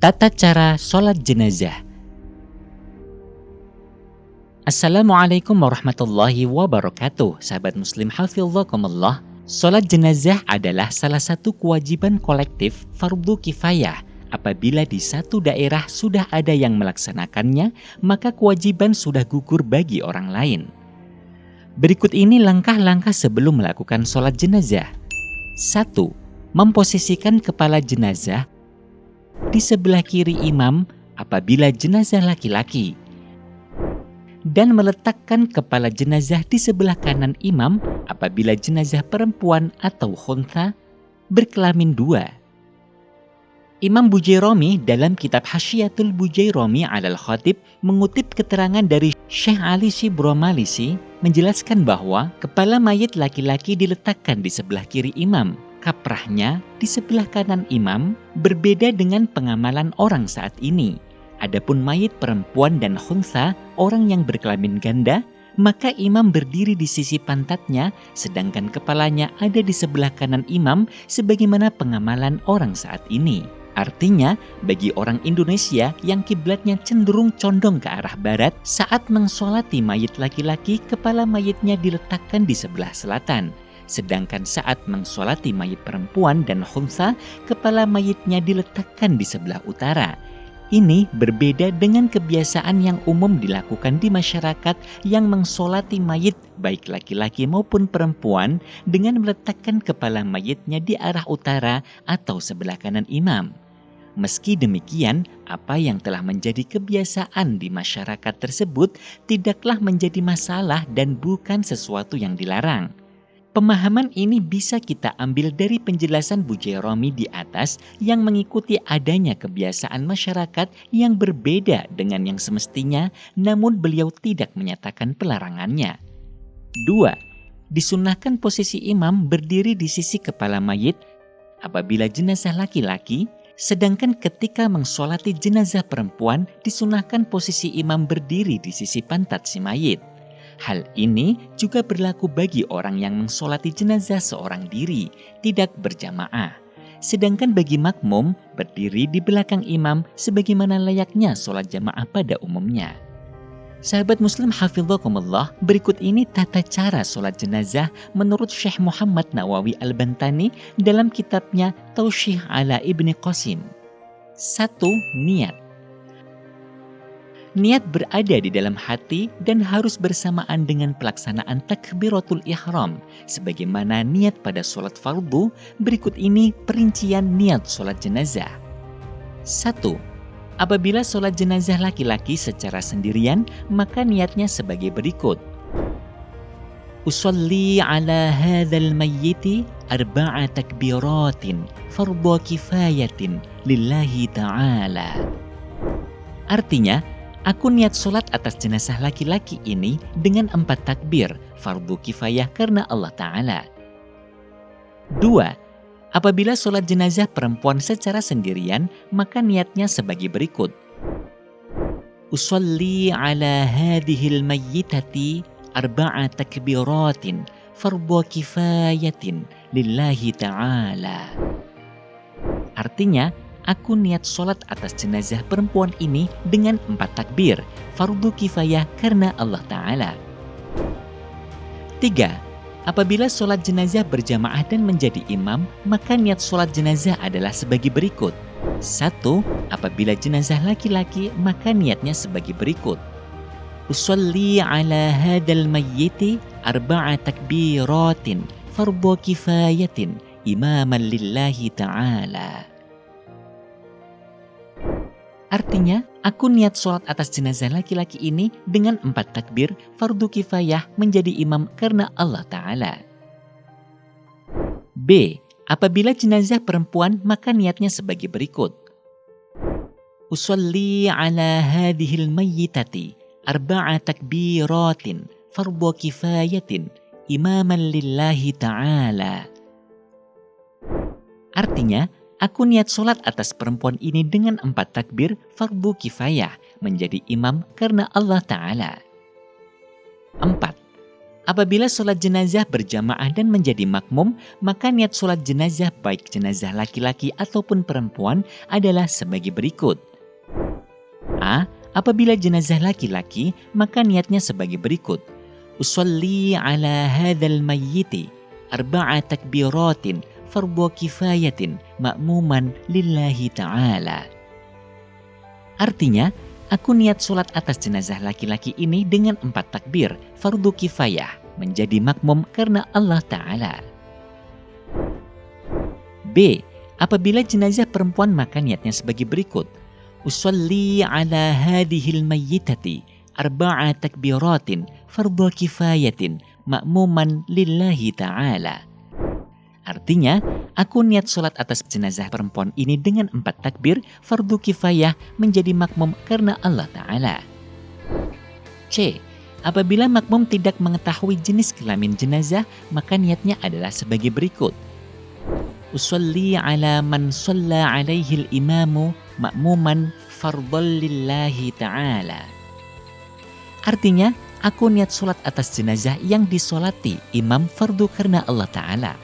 Tata cara sholat jenazah. Assalamualaikum warahmatullahi wabarakatuh. Sahabat muslim hafizakumullah. Sholat jenazah adalah salah satu kewajiban kolektif fardu kifayah. Apabila di satu daerah sudah ada yang melaksanakannya, maka kewajiban sudah gugur bagi orang lain. Berikut ini langkah-langkah sebelum melakukan sholat jenazah. 1. Memposisikan kepala jenazah di sebelah kiri imam apabila jenazah laki-laki, dan meletakkan kepala jenazah di sebelah kanan imam apabila jenazah perempuan atau khuntha berkelamin dua. Imam Bujairami dalam kitab Hasyiatul Bujairami alal Khatib mengutip keterangan dari Syekh Ali Shibro Malisi menjelaskan bahwa kepala mayit laki-laki diletakkan di sebelah kiri imam, kaprahnya di sebelah kanan imam, berbeda dengan pengamalan orang saat ini. Adapun mayit perempuan dan khuntha, orang yang berkelamin ganda, maka imam berdiri di sisi pantatnya, sedangkan kepalanya ada di sebelah kanan imam sebagaimana pengamalan orang saat ini. Artinya, bagi orang Indonesia yang kiblatnya cenderung condong ke arah barat, saat mengsolati mayit laki-laki, kepala mayitnya diletakkan di sebelah selatan. Sedangkan saat mengsolati mayit perempuan dan khuntha, kepala mayitnya diletakkan di sebelah utara. Ini berbeda dengan kebiasaan yang umum dilakukan di masyarakat yang mengsolati mayit baik laki-laki maupun perempuan dengan meletakkan kepala mayitnya di arah utara atau sebelah kanan imam. Meski demikian, apa yang telah menjadi kebiasaan di masyarakat tersebut tidaklah menjadi masalah dan bukan sesuatu yang dilarang. Pemahaman ini bisa kita ambil dari penjelasan Bujairami di atas yang mengikuti adanya kebiasaan masyarakat yang berbeda dengan yang semestinya, namun beliau tidak menyatakan pelarangannya. 2. Disunahkan posisi imam berdiri di sisi kepala mayit apabila jenazah laki-laki, sedangkan ketika mengsolati jenazah perempuan disunahkan posisi imam berdiri di sisi pantat si mayit. Hal ini juga berlaku bagi orang yang mengsolati jenazah seorang diri, tidak berjamaah. Sedangkan bagi makmum, berdiri di belakang imam sebagaimana layaknya sholat jamaah pada umumnya. Sahabat muslim hafizakumullah, berikut ini tata cara sholat jenazah menurut Syekh Muhammad Nawawi Al-Bantani dalam kitabnya Taushih ala Ibni Qasim. 1. Niat. Niat berada di dalam hati dan harus bersamaan dengan pelaksanaan takbiratul ihram. Sebagaimana niat pada sholat fardu, berikut ini perincian niat sholat jenazah. 1. Apabila sholat jenazah laki-laki secara sendirian, maka niatnya sebagai berikut. Usolli ala hadzal mayyiti arba'a takbiratin fardhu kifayatin lillahi ta'ala. Artinya, aku niat sholat atas jenazah laki-laki ini dengan 4 takbir, fardu kifayah karena Allah Ta'ala. 2. Apabila sholat jenazah perempuan secara sendirian, maka niatnya sebagai berikut. Usolli ala hadhil mayyitati arba'a takbiratin fardhu kifayatin lillahi ta'ala. Artinya, aku niat sholat atas jenazah perempuan ini dengan 4 takbir, fardu kifayah karena Allah Ta'ala. 3. Apabila sholat jenazah berjamaah dan menjadi imam, maka niat sholat jenazah adalah sebagai berikut. 1. Apabila jenazah laki-laki, maka niatnya sebagai berikut. Usolli ala hadal mayyiti arba'a takbiratin fardhu kifayatin imaman lillahi ta'ala. Artinya, aku niat sholat atas jenazah laki-laki ini dengan 4 takbir, fardu kifayah menjadi imam karena Allah Ta'ala. B. Apabila jenazah perempuan, maka niatnya sebagai berikut. Usolli ala hadhil mayyitati arba'a takbiratin fardhu kifayatin imaman lillahi ta'ala. Artinya, aku niat sholat atas perempuan ini dengan 4 takbir fardu kifayah menjadi imam karena Allah Ta'ala. 4. Apabila sholat jenazah berjamaah dan menjadi makmum, maka niat sholat jenazah baik jenazah laki-laki ataupun perempuan adalah sebagai berikut. A. Apabila jenazah laki-laki, maka niatnya sebagai berikut. Usolli ala hadzal mayyiti arba'a takbiratin fardhu kifayatin ma'muman lillahi ta'ala. Artinya, aku niat sholat atas jenazah laki-laki ini dengan 4 takbir, fardu kifayah, menjadi makmum karena Allah Ta'ala. B. Apabila jenazah perempuan maka niatnya sebagai berikut. Usolli ala hadihil mayyitati arba'a takbiratin fardu kifayatin ma'muman lillahi ta'ala. Artinya, aku niat sholat atas jenazah perempuan ini dengan 4 takbir fardu kifayah menjadi makmum karena Allah Ta'ala. C. Apabila makmum tidak mengetahui jenis kelamin jenazah, maka niatnya adalah sebagai berikut. Usolli ala man shalla alaihil imamu ma'muman fardhan lillahi ta'ala. Artinya, aku niat sholat atas jenazah yang disolati imam fardu karena Allah Ta'ala.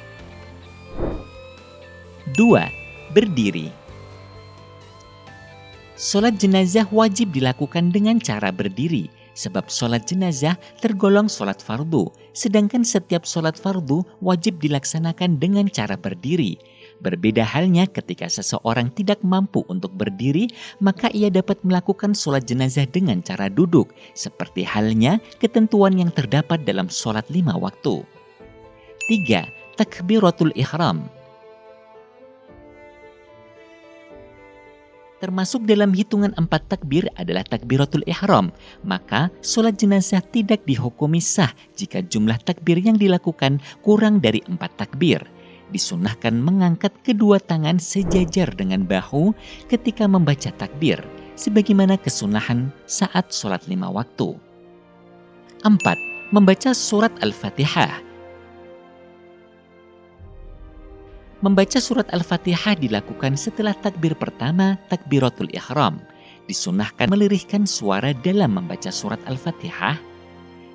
2. Berdiri. Sholat jenazah wajib dilakukan dengan cara berdiri, sebab sholat jenazah tergolong sholat fardu, sedangkan setiap sholat fardu wajib dilaksanakan dengan cara berdiri. Berbeda halnya ketika seseorang tidak mampu untuk berdiri, maka ia dapat melakukan sholat jenazah dengan cara duduk, seperti halnya ketentuan yang terdapat dalam sholat 5 waktu. 3. Takbiratul ihram. Termasuk dalam hitungan 4 takbir adalah takbiratul ihram, maka sholat jenazah tidak dihukumi sah jika jumlah takbir yang dilakukan kurang dari 4 takbir. Disunnahkan mengangkat kedua tangan sejajar dengan bahu ketika membaca takbir, sebagaimana kesunahan saat sholat 5 waktu. 4. Membaca surat Al-Fatihah. Membaca surat Al-Fatihah dilakukan setelah takbir pertama, takbiratul ihram. Disunahkan melirihkan suara dalam membaca surat Al-Fatihah.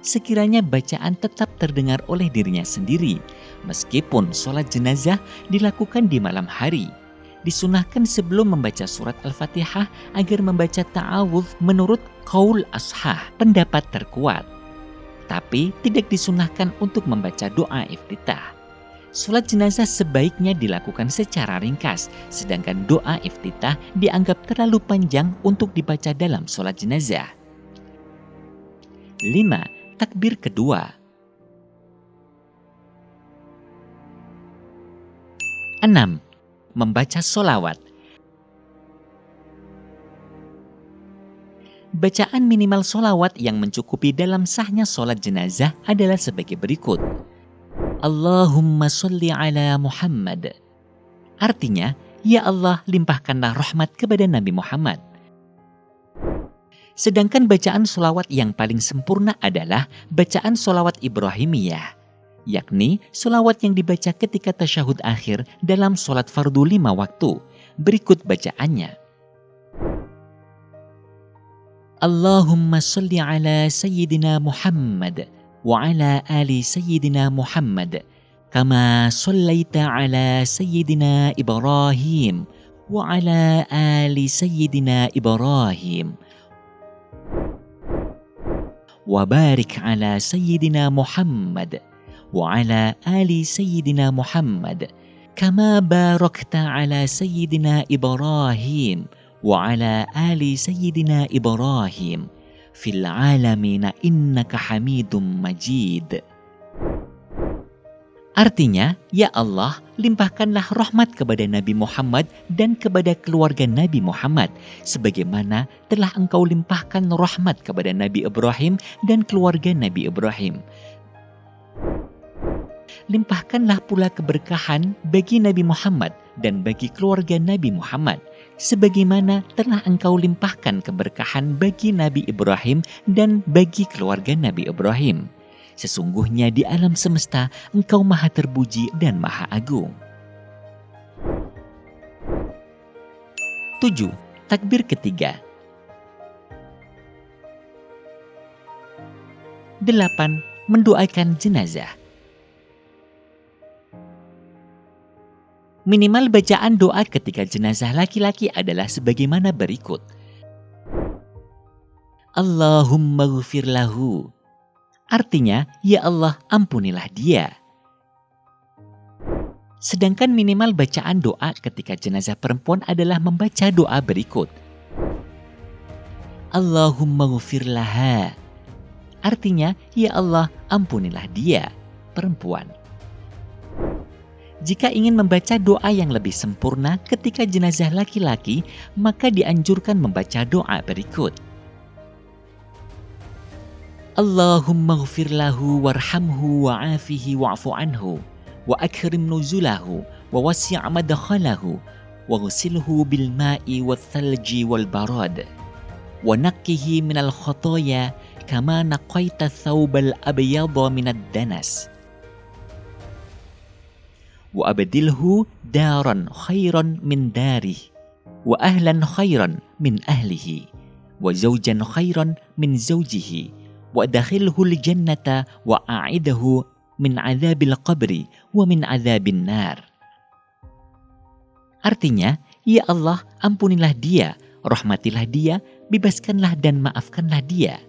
Sekiranya bacaan tetap terdengar oleh dirinya sendiri, meskipun sholat jenazah dilakukan di malam hari. Disunahkan sebelum membaca surat Al-Fatihah agar membaca ta'awudz menurut qaul ashah, pendapat terkuat. Tapi tidak disunahkan untuk membaca doa iftitah. Sholat jenazah sebaiknya dilakukan secara ringkas, sedangkan doa iftitah dianggap terlalu panjang untuk dibaca dalam sholat jenazah. 5. Takbir kedua. 6. Membaca sholawat. Bacaan minimal sholawat yang mencukupi dalam sahnya sholat jenazah adalah sebagai berikut. Allahumma sholli ala Muhammad. Artinya, ya Allah limpahkanlah rahmat kepada Nabi Muhammad. Sedangkan bacaan sholawat yang paling sempurna adalah bacaan sholawat Ibrahimiyah, yakni sholawat yang dibaca ketika tasyahud akhir dalam sholat fardu 5 waktu. Berikut bacaannya. Allahumma sholli ala Sayyidina Muhammad وعلى آل سيدنا محمد كما صليت على سيدنا إبراهيم وعلى آل سيدنا إبراهيم وبارك على سيدنا محمد وعلى آل سيدنا محمد كما باركت على سيدنا إبراهيم وعلى آل سيدنا إبراهيم fil alamina innaka hamidum majid. Artinya, ya Allah, limpahkanlah rahmat kepada Nabi Muhammad dan kepada keluarga Nabi Muhammad, sebagaimana telah Engkau limpahkan rahmat kepada Nabi Ibrahim dan keluarga Nabi Ibrahim. Limpahkanlah pula keberkahan bagi Nabi Muhammad dan bagi keluarga Nabi Muhammad, sebagaimana telah Engkau limpahkan keberkahan bagi Nabi Ibrahim dan bagi keluarga Nabi Ibrahim. Sesungguhnya di alam semesta Engkau maha terpuji dan maha agung. 7. Takbir ketiga. 8. mendoakan jenazah. Minimal bacaan doa ketika jenazah laki-laki adalah sebagaimana berikut. Allahumma ghfir lahu. Artinya, ya Allah, ampunilah dia. Sedangkan minimal bacaan doa ketika jenazah perempuan adalah membaca doa berikut. Allahumma ghfir laha. Artinya, ya Allah, ampunilah dia, perempuan. Jika ingin membaca doa yang lebih sempurna ketika jenazah laki-laki, maka dianjurkan membaca doa berikut. Allahumma ghfir lahu warhamhu wa'afihi wa'fu anhu wa akrim nuzulahu wa wasi' madkhalahu wa ghsilhu bil ma'i wal thalji wal barad wa naqqihi minal khotoya kama naqaita thawbal abyadha minad danas wa abdilhu daran khairan min darih wa ahlan khairan min ahlihi wa zawjan khairan min zawjihi wa dakhilhu al-jannata wa a'idahu min adzabil qabri wa min adzabin nar. Artinya, ya Allah, ampunilah dia, rahmatilah dia, bebaskanlah dan maafkanlah dia.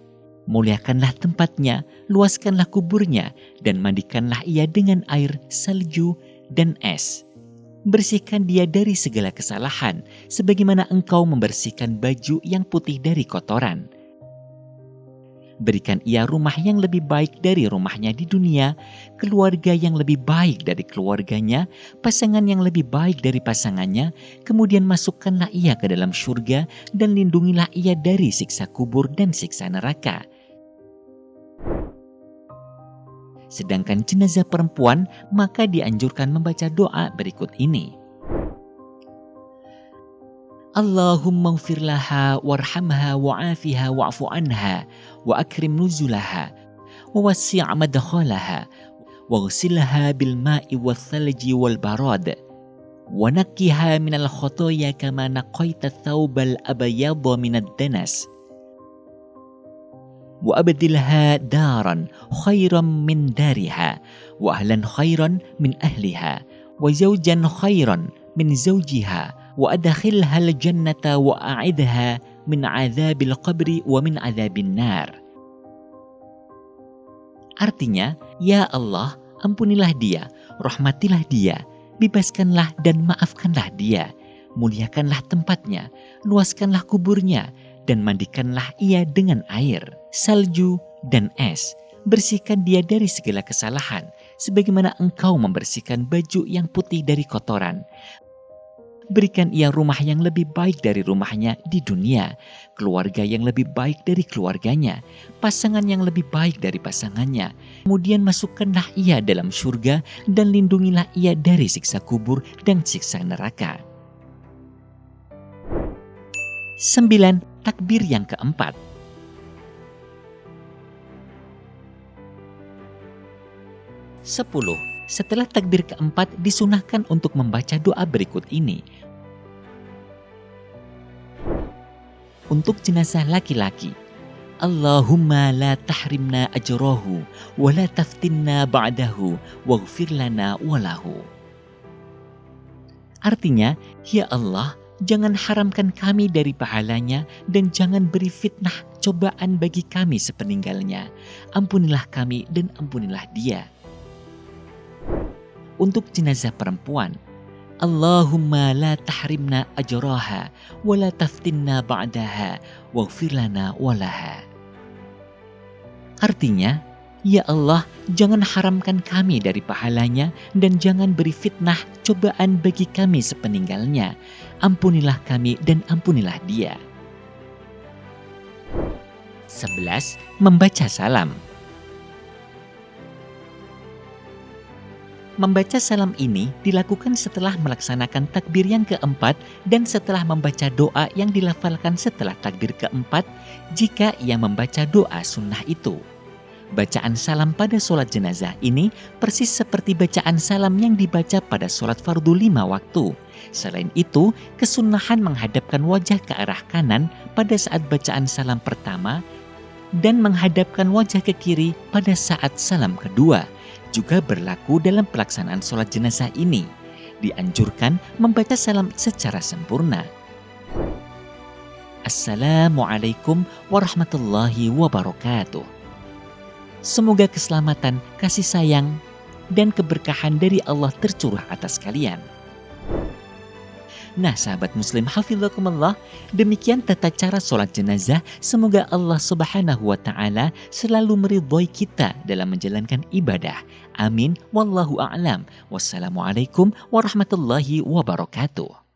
Muliakanlah tempatnya, luaskanlah kuburnya, dan mandikanlah ia dengan air, salju, dan es. Bersihkan dia dari segala kesalahan, sebagaimana engkau membersihkan baju yang putih dari kotoran. Berikan ia rumah yang lebih baik dari rumahnya di dunia, keluarga yang lebih baik dari keluarganya, pasangan yang lebih baik dari pasangannya, kemudian masukkanlah ia ke dalam surga dan lindungilah ia dari siksa kubur dan siksa neraka. Sedangkan jenazah perempuan, maka dianjurkan membaca doa berikut ini. Allahumma ghfir laha warhamha wa'afiha wa'fu anha wa akrim nuzulaha wa wasi' madkhalaha wa ghsilha bil ma'i wal thalji wal barad wa naqqiha minal khotoya kama naqaita thawbal abyadha minad danas wa abdilha daran khairan min dariha wa ahlan khairan min ahliha wa zawjan khairan min zawjiha wa adkhilha al-jannata wa a'idha min 'adzabil qabri wa min 'adzabin nar. Artinya, ya Allah, ampunilah dia, rahmatilah dia, bebaskanlah dan maafkanlah dia, muliakanlah tempatnya, luaskanlah kuburnya, dan mandikanlah ia dengan air, salju, dan es. Bersihkan dia dari segala kesalahan, sebagaimana engkau membersihkan baju yang putih dari kotoran. Berikan ia rumah yang lebih baik dari rumahnya di dunia, keluarga yang lebih baik dari keluarganya, pasangan yang lebih baik dari pasangannya. Kemudian masukkanlah ia dalam surga dan lindungilah ia dari siksa kubur dan siksa neraka. 9. Takbir yang keempat. 10. Setelah takbir keempat disunahkan untuk membaca doa berikut ini. Untuk jenazah laki-laki, Allahumma la tahrimna ajrahu wa la taftinna ba'dahu waghfir lana walahu. Artinya, ya Allah, jangan haramkan kami dari pahalanya dan jangan beri fitnah cobaan bagi kami sepeninggalnya. Ampunilah kami dan ampunilah dia. Untuk jenazah perempuan, Allahumma la tahrimna ajraha wa la taftinna ba'daha waghfir lana walaha. Artinya, ya Allah, jangan haramkan kami dari pahalanya dan jangan beri fitnah cobaan bagi kami sepeninggalnya. Ampunilah kami dan ampunilah dia. 11. Membaca salam. Membaca salam ini dilakukan setelah melaksanakan takbir yang keempat dan setelah membaca doa yang dilafalkan setelah takbir keempat jika ia membaca doa sunnah itu. Bacaan salam pada sholat jenazah ini persis seperti bacaan salam yang dibaca pada sholat fardu 5 waktu. Selain itu, kesunahan menghadapkan wajah ke arah kanan pada saat bacaan salam pertama dan menghadapkan wajah ke kiri pada saat salam kedua. Juga berlaku dalam pelaksanaan sholat jenazah ini. Dianjurkan membaca salam secara sempurna. Assalamualaikum warahmatullahi wabarakatuh. Semoga keselamatan, kasih sayang, dan keberkahan dari Allah tercurah atas kalian. Nah, sahabat muslim hafizakumullah, demikian tata cara sholat jenazah. Semoga Allah subhanahu wa ta'ala selalu meridhoi kita dalam menjalankan ibadah. Amin. Wallahu a'lam. Wassalamualaikum warahmatullahi wabarakatuh.